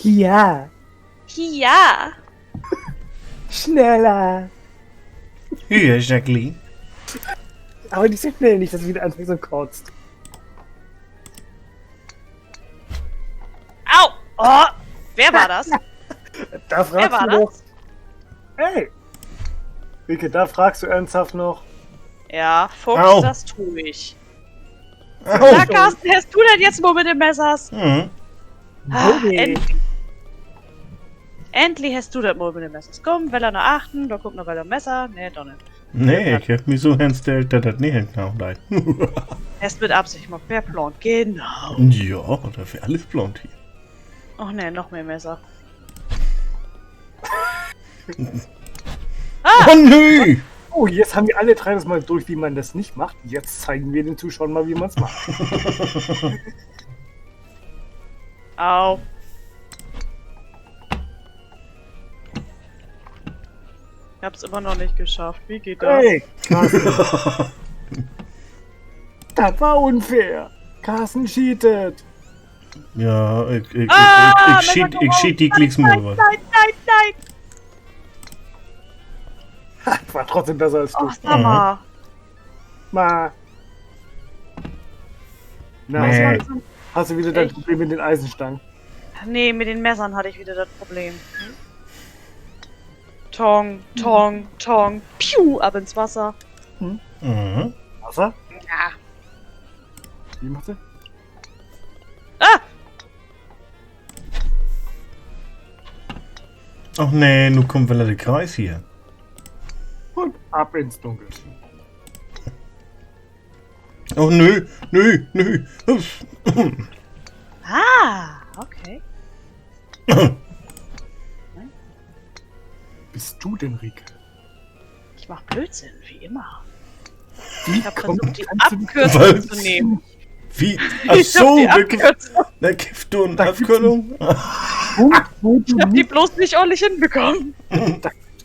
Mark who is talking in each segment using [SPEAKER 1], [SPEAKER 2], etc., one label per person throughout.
[SPEAKER 1] Ja.
[SPEAKER 2] Ja.
[SPEAKER 1] Schneller.
[SPEAKER 3] Hier, Jacqueline.
[SPEAKER 1] Aber nicht so schnell, nicht, dass es wieder anfängt und kotzt.
[SPEAKER 2] Au. Oh. Wer war das?
[SPEAKER 1] Da fragst
[SPEAKER 2] war
[SPEAKER 1] du doch. Hey! Rike, da fragst du ernsthaft noch.
[SPEAKER 2] Ja, Fuchs,
[SPEAKER 3] Au.
[SPEAKER 2] das tue ich.
[SPEAKER 3] Au.
[SPEAKER 2] Na, Carsten, hast du denn jetzt nur mit den Messers?
[SPEAKER 3] Mhm.
[SPEAKER 2] Endlich. Endlich hast du das mal mit den Messers. Komm, will er noch achten, da kommt noch weiter Messer. Nee, doch nicht.
[SPEAKER 3] Nee, ich hab mich so hingestellt, dass das nicht hinkam.
[SPEAKER 2] Erst mit Absicht mal wer plant. Genau.
[SPEAKER 3] Ja, das wäre alles blond hier.
[SPEAKER 2] Ach nee, noch mehr Messer.
[SPEAKER 3] Oh nö!
[SPEAKER 1] Oh, jetzt haben wir alle drei das mal durch, wie man das nicht macht. Jetzt zeigen wir den Zuschauern mal, wie man es macht.
[SPEAKER 2] Au. Ich hab's immer noch nicht geschafft. Wie geht das?
[SPEAKER 1] Hey, Carsten. Das war unfair. Carsten cheatet.
[SPEAKER 3] Ja, ich
[SPEAKER 2] Messer
[SPEAKER 3] cheat die Klicks mal was.
[SPEAKER 2] Nein, nein, nein!
[SPEAKER 1] War trotzdem besser als du.
[SPEAKER 2] Oh, sag mal.
[SPEAKER 1] Ma. Na,
[SPEAKER 3] Nee.
[SPEAKER 1] hast du wieder dein
[SPEAKER 2] Ich-
[SPEAKER 1] Problem mit den Eisenstangen?
[SPEAKER 2] Nee, mit den Messern hatte ich wieder das Problem. Tong, Tong, Tong, piu, ab ins Wasser.
[SPEAKER 3] Mhm.
[SPEAKER 1] Wasser?
[SPEAKER 2] Ja.
[SPEAKER 1] Wie macht er?
[SPEAKER 2] Ah!
[SPEAKER 3] Ach nee, nun kommt wieder der Kreis hier.
[SPEAKER 1] Und ab ins Dunkel.
[SPEAKER 3] Oh nö, nö, nö.
[SPEAKER 2] Ah, okay.
[SPEAKER 1] Bist du denn, Rike?
[SPEAKER 2] Ich mach Blödsinn, wie immer.
[SPEAKER 1] Wie
[SPEAKER 2] Ich hab versucht, die
[SPEAKER 1] kannst du dich-
[SPEAKER 2] Abkürzung
[SPEAKER 3] Was?
[SPEAKER 2] zu nehmen.
[SPEAKER 3] Wie? Ach
[SPEAKER 2] Ich hab
[SPEAKER 3] so,
[SPEAKER 2] die
[SPEAKER 3] da
[SPEAKER 2] Abkürzung.
[SPEAKER 3] gibt du eine
[SPEAKER 1] Da gibt's
[SPEAKER 3] Abkürzung?
[SPEAKER 1] Punkt, wo du
[SPEAKER 2] Ich hab die
[SPEAKER 1] nicht,
[SPEAKER 2] bloß nicht ordentlich hinbekommen.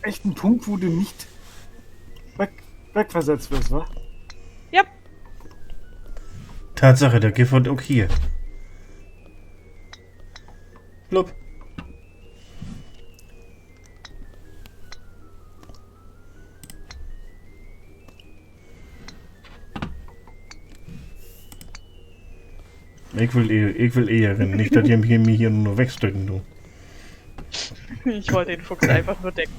[SPEAKER 1] echt einen Punkt, wo du nicht wegversetzt wirst, wa?
[SPEAKER 2] Ja.
[SPEAKER 3] Tatsache, der Gift wird auch hier. Blub. Ich will eher rennen, nicht, dass ihr mir hier nur wegstücken, du.
[SPEAKER 2] Ich wollte den Fuchs einfach nur decken.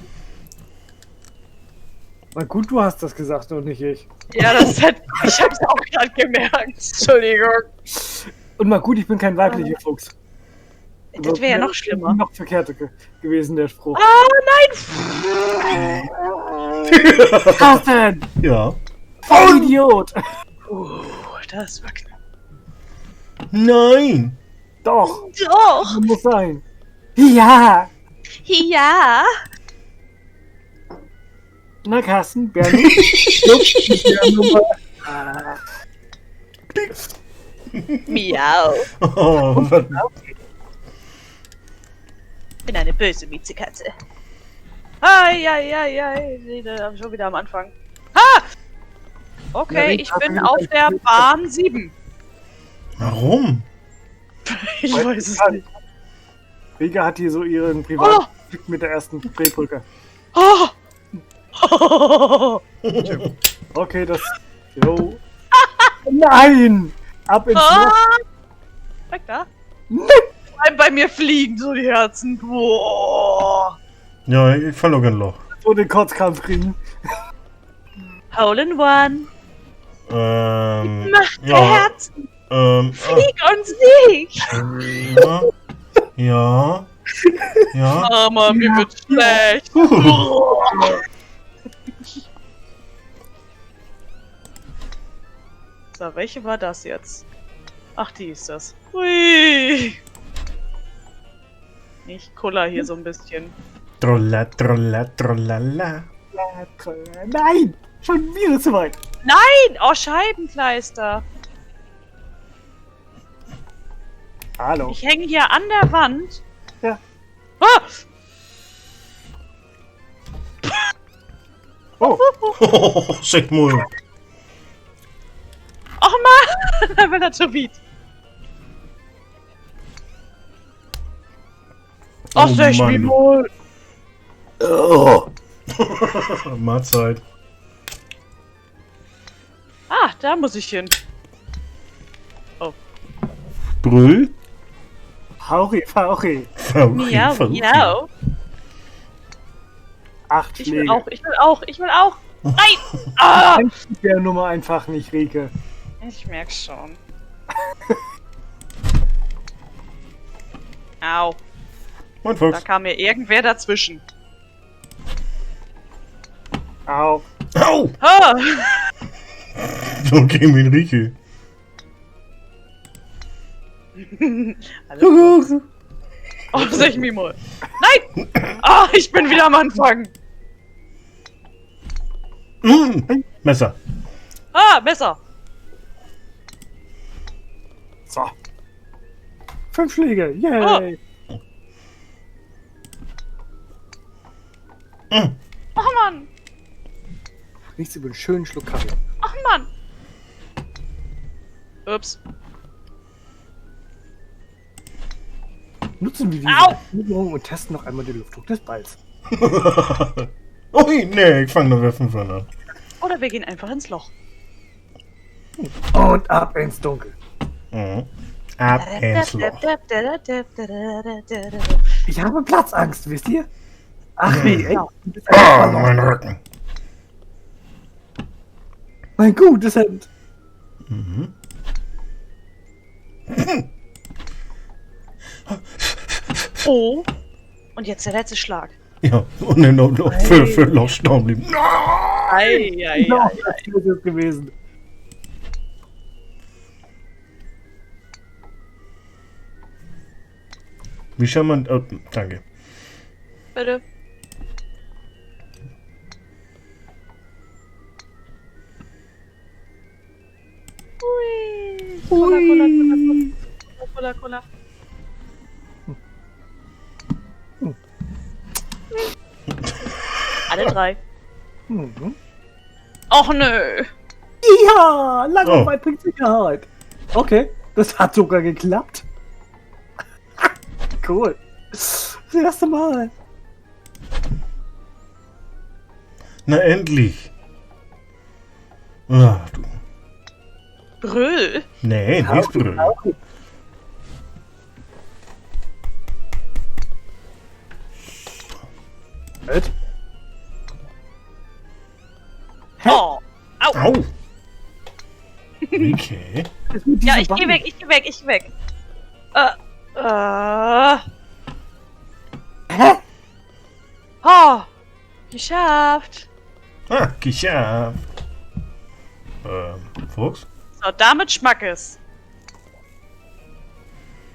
[SPEAKER 1] Na gut, du hast das gesagt und nicht ich.
[SPEAKER 2] Ja, das hat, ich hab's auch gerade gemerkt. Entschuldigung.
[SPEAKER 1] Und mal gut, ich bin kein weiblicher Fuchs.
[SPEAKER 2] Das wäre ja noch schlimmer.
[SPEAKER 1] Noch verkehrter gewesen, der Spruch.
[SPEAKER 2] Oh nein!
[SPEAKER 1] Carsten!
[SPEAKER 3] Ja.
[SPEAKER 1] Voll Idiot!
[SPEAKER 2] Das war knapp.
[SPEAKER 3] Nein!
[SPEAKER 1] Doch,
[SPEAKER 2] Doch!
[SPEAKER 1] muss sein. Ja!
[SPEAKER 2] Ja!
[SPEAKER 1] Na, Carsten, Bernie. Jupp, mit der Nummer.
[SPEAKER 2] Miau!
[SPEAKER 3] Oh, was?
[SPEAKER 2] Ich bin eine böse Miezekatze. Ei, schon wieder am Anfang. Ha! Okay,
[SPEAKER 1] Ja,
[SPEAKER 2] ich bin auf der Bahn 7.
[SPEAKER 3] Warum?
[SPEAKER 2] Ich weiß es nicht.
[SPEAKER 1] Rika hat hier so ihren privaten Konflikt mit der ersten Drehbrücke.
[SPEAKER 2] Oh!
[SPEAKER 1] Okay, das. Jo. Nein! Ab ins Loch.
[SPEAKER 2] Ah! Weg da. Bleiben bei mir fliegen so die Herzen. Boah.
[SPEAKER 3] Ja, ich verlor ein Loch.
[SPEAKER 1] So den Kotzkampf kriegen.
[SPEAKER 2] Hole in one. Mach
[SPEAKER 3] ja,
[SPEAKER 2] Herzen. Flieg uns nicht.
[SPEAKER 3] Ja. Ja. Ja.
[SPEAKER 2] Mama, mir wird schlecht. So, welche war das jetzt? Ach, die ist das. Hui. Ich kuller hier so ein bisschen.
[SPEAKER 3] Trolla, trolla, trollala.
[SPEAKER 1] Nein! Schon wieder zu weit.
[SPEAKER 2] Nein! Oh, Scheibenkleister.
[SPEAKER 1] Hallo.
[SPEAKER 2] Ich hänge hier an der Wand.
[SPEAKER 1] Ja.
[SPEAKER 2] Ah!
[SPEAKER 1] Oh,
[SPEAKER 3] Oh, schick mal.
[SPEAKER 2] Och man! Da will er zu weit. Ach, sag ich mir wohl.
[SPEAKER 1] Oh.
[SPEAKER 3] Mahlzeit.
[SPEAKER 2] Ah, da muss ich hin.
[SPEAKER 3] Brüll?
[SPEAKER 1] Fauchi, Fauchi.
[SPEAKER 2] Miau, miau.
[SPEAKER 1] 8
[SPEAKER 2] Ich will
[SPEAKER 1] Schläge.
[SPEAKER 2] auch, ich will auch, ich will auch. Nein! Ah!
[SPEAKER 1] Kennst der Nummer einfach nicht, Rike.
[SPEAKER 2] Ich merk's schon. Au,
[SPEAKER 3] Mein
[SPEAKER 2] da
[SPEAKER 3] Fuchs.
[SPEAKER 2] kam mir irgendwer dazwischen.
[SPEAKER 1] Au.
[SPEAKER 3] Au!
[SPEAKER 2] Ah!
[SPEAKER 3] So gegen den Rieche.
[SPEAKER 2] Alles gut. Oh, sag ich mir mal. Nein! Ah, ich bin wieder am Anfang.
[SPEAKER 3] Messer.
[SPEAKER 2] Ah, Messer.
[SPEAKER 1] So. 5 Schläge. Yay.
[SPEAKER 2] Oh Mann.
[SPEAKER 1] Nichts über einen schönen Schluck Kaffee.
[SPEAKER 2] Ach Mann. Ups.
[SPEAKER 1] Nutzen wir
[SPEAKER 2] Au.
[SPEAKER 1] diese Übung und testen noch einmal den Luftdruck des Balls.
[SPEAKER 3] Ui, nee, ich fange nur wer 5 an.
[SPEAKER 2] Oder wir gehen einfach ins Loch.
[SPEAKER 1] Und ab ins Dunkel.
[SPEAKER 3] Mhm. Ab ins Loch.
[SPEAKER 1] Ich habe Platzangst, wisst ihr? Ach nee, ey.
[SPEAKER 3] Oh, mein Rücken.
[SPEAKER 1] Mein gutes Hemd.
[SPEAKER 3] Mhm.
[SPEAKER 2] Oh. Und jetzt der letzte Schlag.
[SPEAKER 3] Ja, und dann noch für Loch stehen blieben.
[SPEAKER 2] Ei, ei,
[SPEAKER 1] Genau,
[SPEAKER 2] ei.
[SPEAKER 1] das ist es gewesen.
[SPEAKER 3] Wie charmant. Oh, danke.
[SPEAKER 2] Bitte. Hui. Cola, Cola, Cola, Cola, Cola, Cola. Alle drei.
[SPEAKER 1] Mhm.
[SPEAKER 2] Och nö.
[SPEAKER 1] Ja, Langeweile bringt Sicherheit. Okay, das hat sogar geklappt. Cool. Das erste Mal.
[SPEAKER 3] Na endlich. Ah, du.
[SPEAKER 2] Brüll.
[SPEAKER 3] Nee, nicht Brüll.
[SPEAKER 1] Halt.
[SPEAKER 2] Oh. Au.
[SPEAKER 3] Au. Okay.
[SPEAKER 1] Das mit
[SPEAKER 2] Ja,
[SPEAKER 1] diesem
[SPEAKER 2] ich geh
[SPEAKER 1] Bein.
[SPEAKER 2] weg, ich geh weg, ich geh weg.
[SPEAKER 1] Hä?
[SPEAKER 2] Oh. Geschafft.
[SPEAKER 3] Ah, geschafft. Fuchs?
[SPEAKER 2] So, damit Schmackes.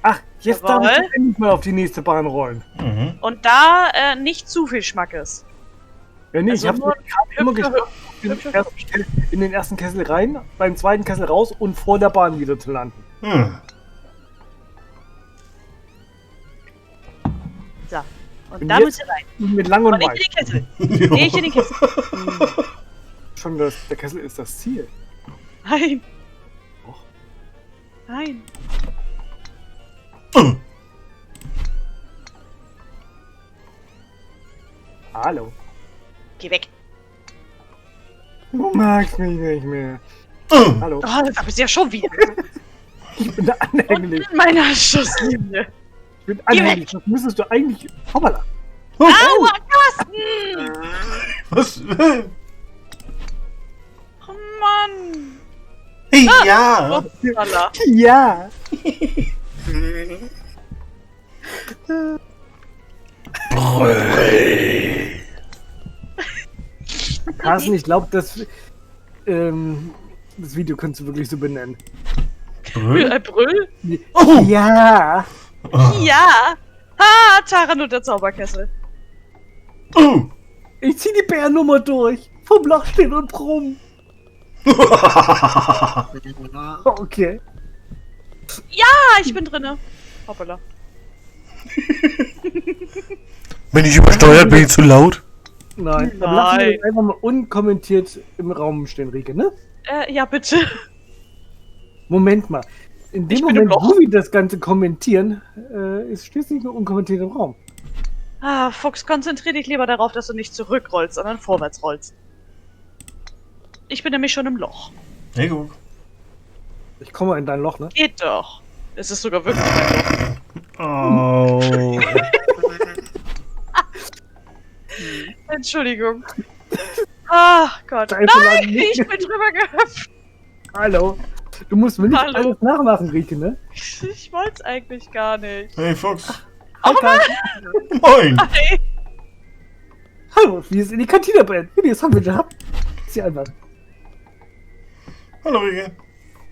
[SPEAKER 1] Ach, jetzt darf
[SPEAKER 2] Jawohl.
[SPEAKER 1] ich nicht mehr auf die nächste Bahn rollen.
[SPEAKER 3] Mhm.
[SPEAKER 2] Und da nicht zu viel Schmackes.
[SPEAKER 1] Ja, nee,
[SPEAKER 2] Also
[SPEAKER 1] ich habe
[SPEAKER 2] nur
[SPEAKER 1] immer
[SPEAKER 2] hübsche-
[SPEAKER 1] geschafft, in den ersten Kessel rein, beim zweiten Kessel raus und vor der Bahn wieder zu landen.
[SPEAKER 3] Hm.
[SPEAKER 2] So. Und
[SPEAKER 1] Und
[SPEAKER 2] da
[SPEAKER 1] jetzt-
[SPEAKER 2] müsst ihr rein.
[SPEAKER 1] Mit lang und
[SPEAKER 2] Und ich in
[SPEAKER 1] weit.
[SPEAKER 2] den Kessel. Ich in den Kessel.
[SPEAKER 1] Schon der Kessel ist das Ziel.
[SPEAKER 2] Nein.
[SPEAKER 1] Doch.
[SPEAKER 2] Nein.
[SPEAKER 1] Hallo.
[SPEAKER 2] Geh weg.
[SPEAKER 1] Du magst mich nicht mehr. Hallo.
[SPEAKER 2] Oh, das bist du ja schon wieder.
[SPEAKER 1] Ich bin der
[SPEAKER 2] Und
[SPEAKER 1] anhänglich.
[SPEAKER 2] in meiner Schusslinie.
[SPEAKER 1] Ich bin anhänglich. Das müsstest du eigentlich. Hoppala.
[SPEAKER 2] Aua, Carsten!
[SPEAKER 3] Was?
[SPEAKER 2] Oh Mann.
[SPEAKER 3] Ja.
[SPEAKER 2] Upsala.
[SPEAKER 1] Ja. Carsten, ich glaube, das Video kannst du wirklich so benennen.
[SPEAKER 3] Brüll?
[SPEAKER 2] Brüll?
[SPEAKER 3] Oh.
[SPEAKER 1] Ja.
[SPEAKER 2] Ja. Ha, Taran und der Zauberkessel.
[SPEAKER 3] Oh.
[SPEAKER 1] Ich zieh die Bärnummer durch. Vom Loch stehen und brummen. Okay.
[SPEAKER 2] Ah, ich bin drinne. Hoppala.
[SPEAKER 3] Bin ich übersteuert? Bin ich zu laut?
[SPEAKER 1] Nein. Dann lassen wir
[SPEAKER 2] Nein.
[SPEAKER 1] das einfach mal unkommentiert im Raum stehen, Rike, ne?
[SPEAKER 2] Ja, bitte.
[SPEAKER 1] Moment mal. In dem
[SPEAKER 2] Ich bin im
[SPEAKER 1] Moment,
[SPEAKER 2] Loch.
[SPEAKER 1] wo wir das Ganze kommentieren, ist schließlich nur unkommentiert im Raum.
[SPEAKER 2] Fuchs, konzentrier dich lieber darauf, dass du nicht zurückrollst, sondern vorwärts rollst. Ich bin nämlich schon im Loch.
[SPEAKER 3] Hey, guck.
[SPEAKER 1] Ich komme in dein Loch, ne?
[SPEAKER 2] Geht doch. Es ist sogar wirklich ein Loch.
[SPEAKER 3] Oh.
[SPEAKER 2] Entschuldigung. Ah, Gott.
[SPEAKER 1] Scheiße,
[SPEAKER 2] Nein,
[SPEAKER 1] Mann.
[SPEAKER 2] ich bin drüber gehüpft.
[SPEAKER 1] Hallo. Du musst mir nicht
[SPEAKER 2] Hallo.
[SPEAKER 1] alles nachmachen, Rieke, ne?
[SPEAKER 2] Ich wollte es eigentlich gar nicht.
[SPEAKER 3] Hey, Fuchs.
[SPEAKER 1] Alter.
[SPEAKER 3] Moin.
[SPEAKER 2] Hey.
[SPEAKER 1] Hallo, wie ist in die Kantine brennt? Wie das haben wir gehabt? Ist ja einfach.
[SPEAKER 3] Hallo, Rieke.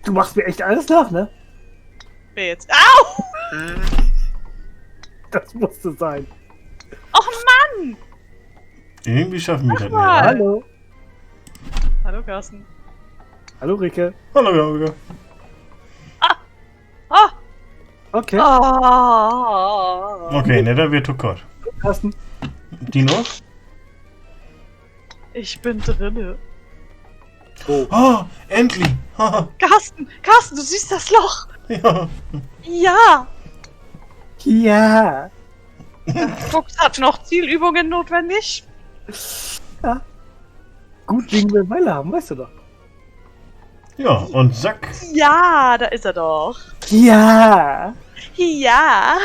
[SPEAKER 1] Du machst mir echt alles nach, ne?
[SPEAKER 2] Wer jetzt? Au!
[SPEAKER 1] Das musste sein.
[SPEAKER 2] Och Mann!
[SPEAKER 3] Irgendwie schaffen wir das nicht.
[SPEAKER 2] mal.
[SPEAKER 1] Hallo.
[SPEAKER 2] Hallo Carsten.
[SPEAKER 1] Hallo, Rieke.
[SPEAKER 3] Hallo, Gauge.
[SPEAKER 2] Ah!
[SPEAKER 1] Okay.
[SPEAKER 2] Ah!
[SPEAKER 3] Okay, ne, da wird zu kort.
[SPEAKER 1] Carsten.
[SPEAKER 3] Dino?
[SPEAKER 2] Ich bin drinne.
[SPEAKER 1] Oh.
[SPEAKER 3] Oh, endlich. Haha,
[SPEAKER 2] Carsten, du siehst das Loch.
[SPEAKER 3] ja.
[SPEAKER 2] Ja.
[SPEAKER 1] Ja.
[SPEAKER 2] Fuchs hat noch Zielübungen notwendig.
[SPEAKER 1] Ja. Gut wegen wir Weile haben, weißt du doch.
[SPEAKER 3] Ja, und zack.
[SPEAKER 2] Ja, da ist er doch.
[SPEAKER 1] Ja.
[SPEAKER 2] Ja.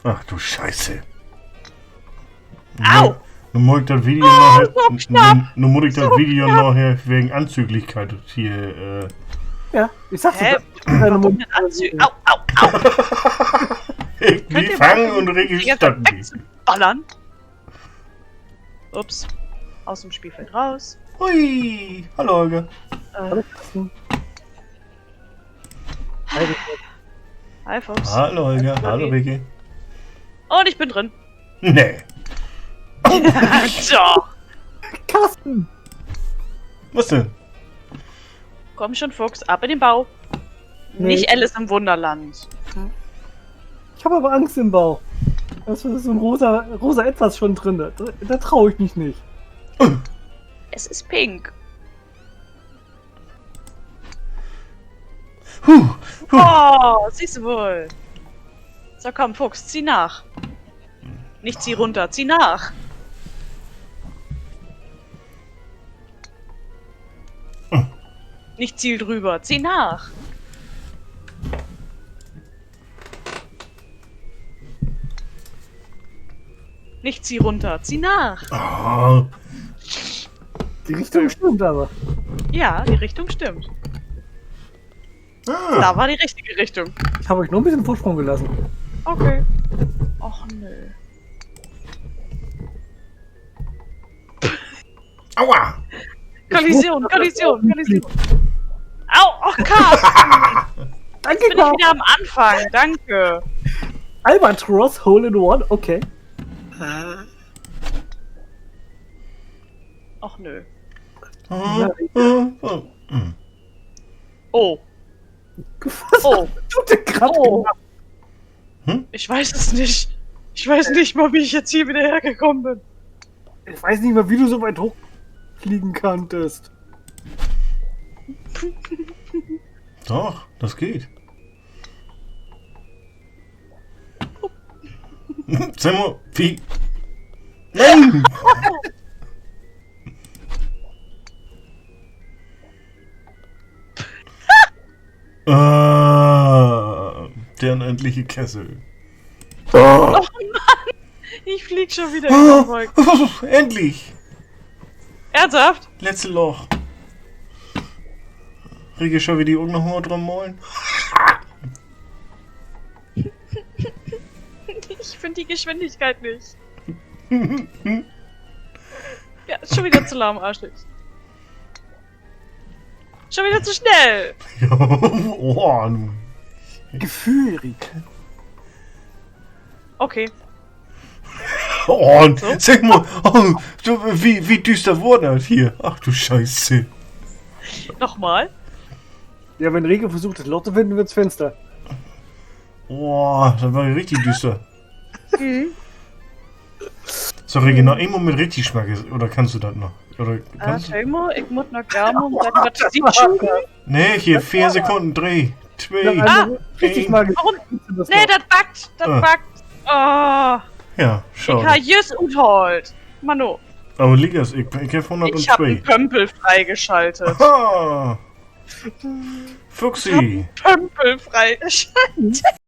[SPEAKER 3] Ach du Scheiße.
[SPEAKER 2] Au!
[SPEAKER 3] Nun muss ich das Video
[SPEAKER 2] so
[SPEAKER 3] nachher.
[SPEAKER 2] knapp.
[SPEAKER 3] Nun muss ich das Video nachher wegen Anzüglichkeit hier.
[SPEAKER 1] Ja, ich sag's
[SPEAKER 2] Hä?
[SPEAKER 1] dir. Deine
[SPEAKER 2] Warum
[SPEAKER 1] Mund.
[SPEAKER 2] denn Anzüge? Au, au, au.
[SPEAKER 3] Irgendwie
[SPEAKER 2] ihr
[SPEAKER 3] fangen
[SPEAKER 2] mal
[SPEAKER 3] und
[SPEAKER 2] die ganze
[SPEAKER 3] registrieren.
[SPEAKER 2] Zeit wegzuballern? Ups. Aus dem Spielfeld raus.
[SPEAKER 3] Hui. Hallo, Olga.
[SPEAKER 1] Hallo, Carsten. Hi, Rieke.
[SPEAKER 2] Hi, Fuchs.
[SPEAKER 3] Hallo, Olga. Hallo, Ricky.
[SPEAKER 2] Und ich bin drin.
[SPEAKER 3] Nee.
[SPEAKER 2] So.
[SPEAKER 1] Carsten.
[SPEAKER 3] Was denn?
[SPEAKER 2] Komm schon, Fuchs. Ab in den Bau.
[SPEAKER 1] Nee.
[SPEAKER 2] Nicht Alice im Wunderland.
[SPEAKER 1] Ich habe aber Angst im Bauch. Da ist so ein rosa etwas schon drin. Da traue ich mich nicht.
[SPEAKER 2] Es ist pink.
[SPEAKER 3] Huh.
[SPEAKER 2] Oh, siehst du wohl. So, komm, Fuchs, zieh nach. Nicht zieh runter, zieh nach. Nicht ziel drüber, zieh nach. Nicht zieh runter, zieh nach.
[SPEAKER 3] Oh.
[SPEAKER 1] Die Richtung stimmt aber.
[SPEAKER 2] Ja, die Richtung stimmt.
[SPEAKER 3] Ah.
[SPEAKER 2] Da war die richtige Richtung.
[SPEAKER 1] Ich habe euch nur ein bisschen Vorsprung gelassen.
[SPEAKER 2] Okay. Och nö.
[SPEAKER 3] Aua.
[SPEAKER 2] Kollision. Au, oh Carsten.
[SPEAKER 1] Danke,
[SPEAKER 2] Bin ich wieder am Anfang, danke.
[SPEAKER 1] Albatross Hole in One, okay.
[SPEAKER 2] Och nö.
[SPEAKER 3] Hm.
[SPEAKER 2] Oh,
[SPEAKER 1] Was
[SPEAKER 2] oh,
[SPEAKER 1] hast du denn gerade
[SPEAKER 2] oh.
[SPEAKER 1] gemacht?
[SPEAKER 2] Ich weiß es nicht. Ich weiß nicht mal, wie ich jetzt hier wieder hergekommen bin.
[SPEAKER 1] Ich weiß nicht mal, wie du so weit hochfliegen kanntest.
[SPEAKER 3] Doch, das geht. Sag mal, wie? Nein! Der unendliche Kessel.
[SPEAKER 2] Oh Mann, ich flieg schon wieder über den Wolken.
[SPEAKER 3] Endlich!
[SPEAKER 2] Ernsthaft?
[SPEAKER 3] Letzte Loch. Riege schon wie die Augen noch mal drum malen?
[SPEAKER 2] Ich finde die Geschwindigkeit nicht. Ja, ist schon wieder zu lahmarschig. Schon wieder zu schnell.
[SPEAKER 3] Oh, nun.
[SPEAKER 1] Gefühl, Rieke.
[SPEAKER 2] Okay.
[SPEAKER 3] Oh, und
[SPEAKER 2] So?
[SPEAKER 3] sag mal, oh, so, wie düster wurde das hier? Ach du Scheiße.
[SPEAKER 2] Nochmal.
[SPEAKER 1] Ja, wenn Rieke versucht, das Loch zu finden, wird's finster.
[SPEAKER 3] Boah, das war richtig düster.
[SPEAKER 2] Mhm.
[SPEAKER 3] So, Regina, immer mit richtig Schmack ist, oder kannst du das noch? Oder kannst du?
[SPEAKER 2] Schau mal, ich muss noch gerne was sieht schon.
[SPEAKER 3] Nee, hier 4 Sekunden Dreh. 2.
[SPEAKER 1] Also, richtig
[SPEAKER 3] Ey.
[SPEAKER 1] mal
[SPEAKER 2] Warum?
[SPEAKER 1] das
[SPEAKER 2] Nee,
[SPEAKER 1] Loch.
[SPEAKER 2] das backt. Das
[SPEAKER 3] Ah.
[SPEAKER 2] backt. Oh.
[SPEAKER 3] Ja,
[SPEAKER 2] Ich habe
[SPEAKER 3] schade.
[SPEAKER 2] jetzt utholt. Mano,
[SPEAKER 3] Aber Ligas, ich habe
[SPEAKER 2] ich habe
[SPEAKER 3] 102.
[SPEAKER 2] einen Pömpel freigeschaltet.
[SPEAKER 3] Aha! Fuchsi!
[SPEAKER 2] Pömpel freigeschaltet.